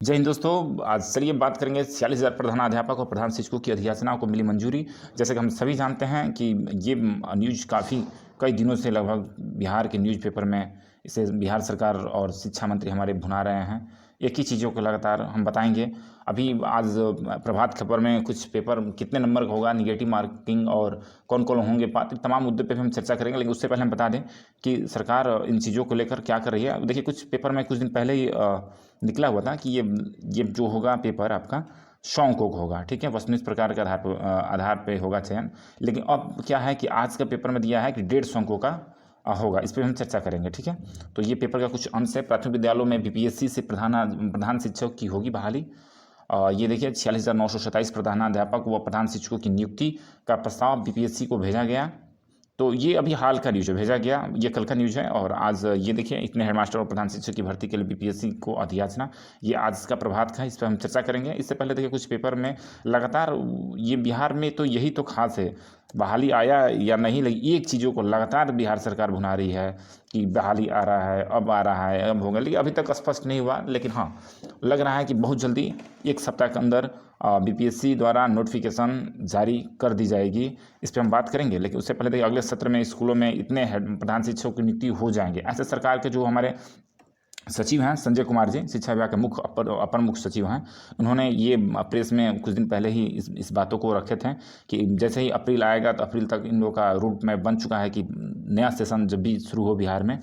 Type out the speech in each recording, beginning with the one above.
जय हिंद दोस्तों। आज चलिए बात करेंगे 46,000 प्रधानाध्यापक और प्रधान शिक्षकों की अधियाचना को मिली मंजूरी। जैसे कि हम सभी जानते हैं कि ये न्यूज काफ़ी कई दिनों से लगभग बिहार के न्यूज़पेपर में इसे बिहार सरकार और शिक्षा मंत्री हमारे भुना रहे हैं। एक ही चीज़ों को लगातार हम बताएंगे। अभी आज प्रभात खबर में कुछ पेपर कितने नंबर का होगा, निगेटिव मार्किंग और कौन कौन होंगे पात्र, तमाम मुद्दे पे भी हम चर्चा करेंगे। लेकिन उससे पहले हम बता दें कि सरकार इन चीज़ों को लेकर क्या कर रही है। देखिए, कुछ पेपर में कुछ दिन पहले ही निकला हुआ था कि ये जो होगा पेपर आपका 100 अंकों का होगा, ठीक है, वस्तुनिष्ठ प्रकार के आधार पे होगा चयन। लेकिन अब क्या है कि आज का पेपर में दिया है कि 150 अंकों का होगा। इस पर हम चर्चा करेंगे, ठीक है। तो ये पेपर का कुछ अंश है। प्राथमिक विद्यालयों में बीपीएससी से प्रधान शिक्षक की होगी बहाली। ये देखिए 46,927 प्रधानाध्यापक व प्रधान शिक्षकों की नियुक्ति का प्रस्ताव बीपीएससी को भेजा गया। तो ये अभी हाल का न्यूज़ है, भेजा गया, ये कल का न्यूज़ है। और आज ये देखिए इतने हेडमास्टर और प्रधान शिक्षक की भर्ती के लिए बीपीएससी को अधियाचना, ये आज का प्रभात का है, इस पर हम चर्चा करेंगे। इससे पहले देखिए कुछ पेपर में लगातार ये बिहार में तो यही तो खास है, बहाली आया या नहीं, लेकिन एक चीज़ों को लगातार बिहार सरकार भुना रही है कि बहाली आ रहा है, अब आ रहा है, अब होगा। लेकिन अभी तक स्पष्ट नहीं हुआ, लेकिन हाँ लग रहा है कि बहुत जल्दी एक सप्ताह के अंदर बीपीएससी द्वारा नोटिफिकेशन जारी कर दी जाएगी। इस पर हम बात करेंगे। लेकिन उससे पहले देखिए अगले सत्र में स्कूलों में इतने प्रधान शिक्षकों की नियुक्ति हो जाएंगे। ऐसे सरकार के जो हमारे सचिव हैं संजय कुमार जी, शिक्षा विभाग के मुख्य अपर मुख्य सचिव हैं, उन्होंने ये प्रेस में कुछ दिन पहले ही इस बातों को रखे थे कि जैसे ही अप्रैल आएगा तो अप्रैल तक इन लोगों का रूट मैप बन चुका है कि नया सेशन जब भी शुरू हो बिहार में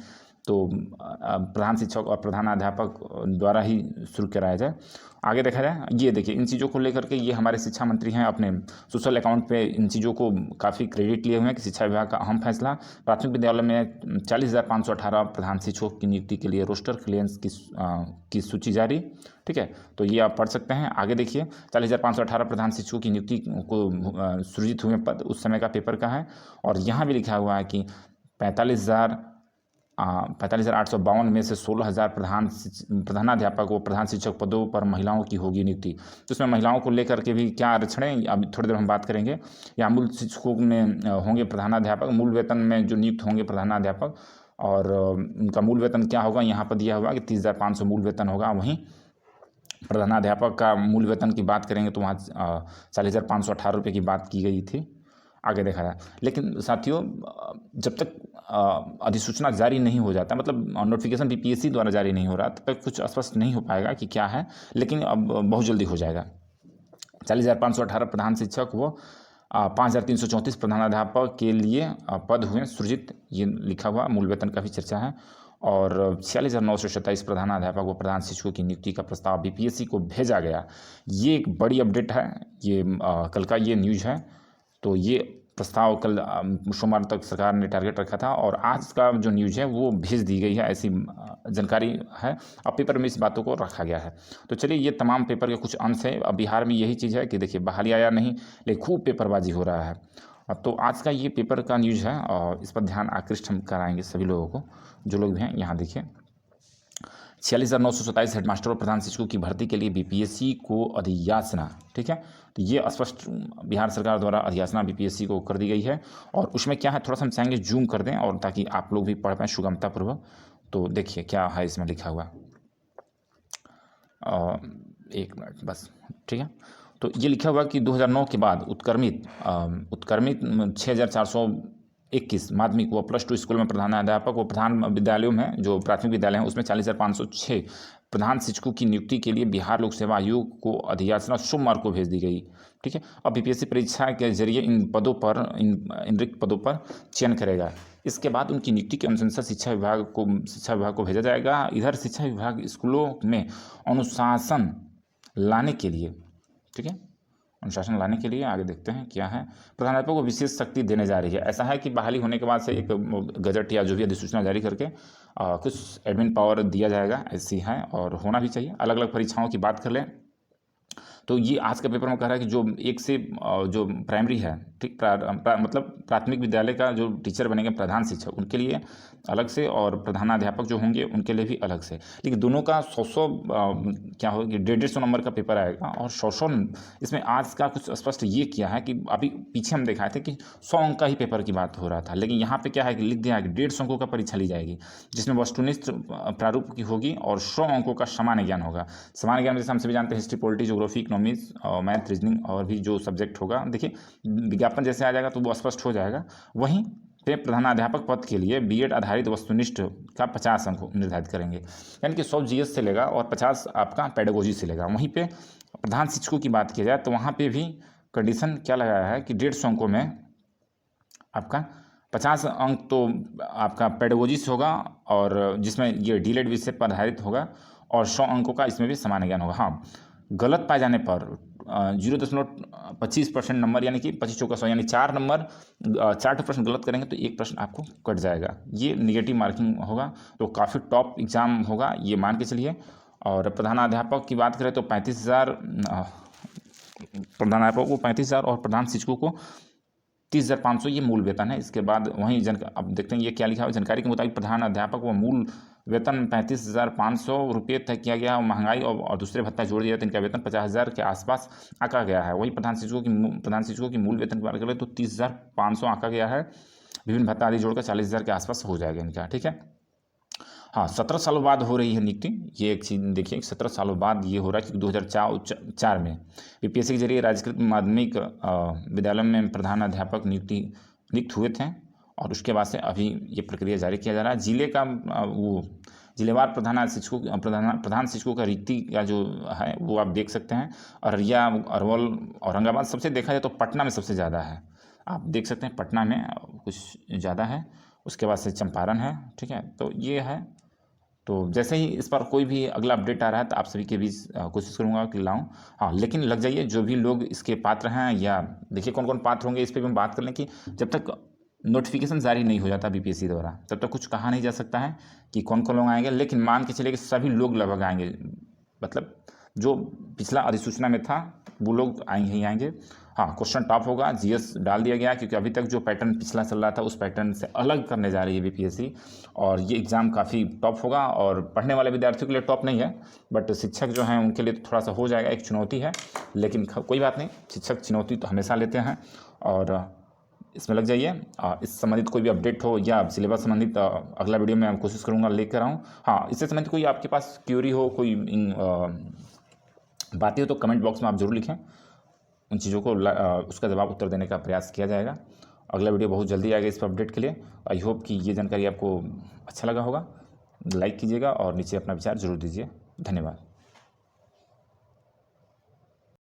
तो प्रधान शिक्षक और प्रधानाध्यापक द्वारा ही शुरू कराया जाए। आगे देखा जाए, ये देखिए इन चीज़ों को लेकर के ये हमारे शिक्षा मंत्री हैं अपने सोशल अकाउंट पे इन चीज़ों को काफ़ी क्रेडिट लिए हुए हैं कि शिक्षा विभाग का अहम फैसला। प्राथमिक विद्यालय में 40,518 प्रधान शिक्षकों की नियुक्ति के लिए रोस्टर क्लियरेंस की सूची जारी, ठीक है। तो ये आप पढ़ सकते हैं। आगे देखिए 40,518 प्रधान शिक्षकों की नियुक्ति को सृजित हुए पद उस समय का पेपर का है। और यहाँ भी लिखा हुआ है कि 45,852 में से 16,000 प्रधानाध्यापक व प्रधान शिक्षक पदों पर महिलाओं की होगी नियुक्ति। तो इसमें महिलाओं को लेकर के भी क्या आरक्षण है, अभी थोड़ी देर हम बात करेंगे। या मूल शिक्षकों में होंगे प्रधानाध्यापक, मूल वेतन में जो नियुक्त होंगे प्रधानाध्यापक, और उनका मूल वेतन क्या होगा, यहाँ पर दिया हुआ कि 30,500 मूल वेतन होगा। वहीं प्रधानाध्यापक का मूल वेतन की बात करेंगे तो वहाँ 40,518 रुपये की बात की गई थी। आगे देखा जाए, लेकिन साथियों जब तक अधिसूचना जारी नहीं हो जाता, मतलब नोटिफिकेशन बीपीएससी द्वारा जारी नहीं हो रहा, तब तक कुछ स्पष्ट नहीं हो पाएगा कि क्या है। लेकिन अब बहुत जल्दी हो जाएगा। 40,518 प्रधान शिक्षक व 5,334 प्रधानाध्यापक के लिए पद हुए सृजित, ये लिखा हुआ। मूल वेतन का भी चर्चा है। और 46,927 प्रधानाध्यापक व प्रधान शिक्षकों की नियुक्ति का प्रस्ताव बीपीएससी को भेजा गया। ये एक बड़ी अपडेट है, ये कल का ये न्यूज़ है। तो ये प्रस्ताव कल सोमवार तक सरकार ने टारगेट रखा था और आज का जो न्यूज़ है वो भेज दी गई है, ऐसी जानकारी है। अब पेपर में इस बातों को रखा गया है। तो चलिए ये तमाम पेपर के कुछ अंश है। अब बिहार में यही चीज़ है कि देखिए बहाली आया नहीं, लेकिन खूब पेपरबाजी हो रहा है। तो आज का ये पेपर का न्यूज़ है और इस पर ध्यान आकृष्ट हम कराएंगे सभी लोगों को, जो लोग भी हैं। यहाँ देखिए 46,927 हेडमास्टर और प्रधान शिक्षकों की भर्ती के लिए बीपीएससी को अधियाचना, ठीक है। तो ये स्पष्ट बिहार सरकार द्वारा अधियाचना बीपीएससी को कर दी गई है। और उसमें क्या है, थोड़ा सा हम चाहेंगे जूम कर दें और ताकि आप लोग भी पढ़ पाएँ सुगमतापूर्वक। तो देखिए क्या है इसमें लिखा हुआ, एक मिनट बस, ठीक है। तो ये लिखा हुआ कि 2009 के बाद उत्क्रमित 6,421 माध्यमिक व +2 स्कूल में प्रधानाध्यापक व प्रधान विद्यालयों में जो प्राथमिक विद्यालय हैं उसमें 40,506 प्रधान शिक्षकों की नियुक्ति के लिए बिहार लोक सेवा आयोग को अधियाचना सोमवार को भेज दी गई, ठीक है। अब बीपीएससी परीक्षा के जरिए इन रिक्त पदों पर चयन करेगा। इसके बाद उनकी नियुक्ति की अनुशंसा शिक्षा विभाग को भेजा जाएगा। इधर शिक्षा विभाग स्कूलों में अनुशासन लाने के लिए, ठीक है, अनुशासन लाने के लिए आगे देखते हैं क्या है, प्रधानाध्यापकों को विशेष शक्ति देने जा रही है। ऐसा है कि बहाली होने के बाद से एक गजट या जो भी अधिसूचना जारी करके कुछ एडमिन पावर दिया जाएगा, ऐसी है और होना भी चाहिए। अलग अलग परीक्षाओं की बात कर लें तो ये आज का पेपर में कह रहा है कि जो एक से जो प्राइमरी है, ठीक, मतलब प्राथमिक विद्यालय का जो टीचर बनेंगे प्रधान शिक्षक, उनके लिए अलग से, और प्रधानाध्यापक जो होंगे उनके लिए भी अलग से। लेकिन दोनों का 100 क्या होगा कि 150 नंबर का पेपर आएगा, और 100 इसमें आज का कुछ स्पष्ट ये किया है कि अभी पीछे हम दिखाए थे कि 100 अंक का ही पेपर की बात हो रहा था, लेकिन यहाँ पे क्या है कि लिख दिया है कि 150 अंकों का परीक्षा ली जाएगी, जिसमें वस्तुनिष्ठ प्रारूप की होगी और 100 अंकों का सामान्य ज्ञान होगा। सामान्य ज्ञान में जैसे हम सभी जानते हैं history, polity, geography, economics, math, reasoning और भी जो सब्जेक्ट होगा, देखिए विज्ञापन जैसे आ जाएगा तो वो स्पष्ट हो जाएगा। वहीं पे प्रधानाध्यापक पद के लिए बीएड आधारित वस्तुनिष्ठ का 50 अंक निर्धारित करेंगे, यानी कि 100 जीएस से लेगा और 50 आपका पेडागोजी से लेगा। वहीं पे प्रधान शिक्षकों की बात की जाए तो वहाँ पे भी कंडीशन क्या लगाया है कि 150 अंकों में आपका 50 अंक तो आपका पेडागोजी से होगा, और जिसमें ये डीलेड विषय पर आधारित होगा, और 100 अंकों का इसमें भी सामान्य ज्ञान होगा। हाँ, गलत पाए जाने पर 0.25% नंबर, यानी कि 25 चौका 100, यानी 4 नंबर 4 प्रश्न गलत करेंगे तो एक प्रश्न आपको कट जाएगा, ये निगेटिव मार्किंग होगा। तो काफ़ी टॉप एग्जाम होगा ये मान के चलिए। और प्रधानाध्यापक की बात करें तो 35,000 प्रधानाध्यापक को 35,000 और प्रधान शिक्षकों को 30,500 ये मूल वेतन है। इसके बाद वहीं अब देखते हैं ये क्या लिखा है। जानकारी के मुताबिक प्रधान अध्यापक व मूल वेतन 35,500 रुपये तय किया गया, और महंगाई और दूसरे भत्ता जोड़ दिया तो इनका वेतन 50,000 के आसपास आंका गया है। वहीं प्रधान शिक्षकों की मूल वेतन की बात करें तो 30,500 आंका गया है, विभिन्न भत्ता आदि जोड़कर 40,000 के आसपास हो जाएगा इनका, ठीक है। हाँ, 17 सालों बाद हो रही है नियुक्ति, ये एक चीज़ देखिए, 17 सालों बाद ये हो रहा है कि 2004 में बीपीएससी के जरिए राज्यकृत माध्यमिक विद्यालयों में प्रधानाध्यापक नियुक्त हुए थे, और उसके बाद से अभी ये प्रक्रिया जारी किया जा रहा है। जिले का वो जिलेवार प्रधान शिक्षकों का रिक्ति का जो है वो आप देख सकते हैं। अररिया, अरवल, औरंगाबाद, सबसे देखा जाए तो पटना में सबसे ज़्यादा है, आप देख सकते हैं पटना में कुछ ज़्यादा है, उसके बाद से चंपारण है, ठीक है। तो ये है, तो जैसे ही इस पर कोई भी अगला अपडेट आ रहा है तो आप सभी के बीच कोशिश करूंगा कि लाऊं। हाँ, लेकिन लग जाइए जो भी लोग इसके पात्र हैं, या देखिए कौन कौन पात्र होंगे, इस पर भी हम बात कर लें कि जब तक नोटिफिकेशन जारी नहीं हो जाता बीपीएससी द्वारा तब तक कुछ कहा नहीं जा सकता है कि कौन कौन लोग आएंगे, लेकिन मान के चलिए कि सभी लोग लगभग आएंगे, मतलब जो पिछला अधिसूचना में था वो लोग आएंगे ही आएंगे। हाँ, क्वेश्चन टॉप होगा, जीएस डाल दिया गया, क्योंकि अभी तक जो पैटर्न पिछला चल रहा था उस पैटर्न से अलग करने जा रही है बीपीएससी, और ये एग्ज़ाम काफ़ी टॉप होगा। और पढ़ने वाले विद्यार्थियों के लिए टॉप नहीं है, बट शिक्षक जो हैं उनके लिए तो थोड़ा सा हो जाएगा, एक चुनौती है, लेकिन कोई बात नहीं, शिक्षक चुनौती तो हमेशा लेते हैं, और इसमें लग जाइए। इस संबंधित कोई भी अपडेट हो या सिलेबस संबंधित अगला वीडियो में कोशिश करूँगा लेकर आऊँ। हाँ, इससे संबंधित कोई आपके पास क्यूरी हो, कोई बातें हो तो कमेंट बॉक्स में आप जरूर लिखें, उन चीज़ों को उसका जवाब उत्तर देने का प्रयास किया जाएगा। अगला वीडियो बहुत जल्दी आएगा इस पर अपडेट के लिए। आई होप कि ये जानकारी आपको अच्छा लगा होगा। लाइक कीजिएगा और नीचे अपना विचार जरूर दीजिए। धन्यवाद।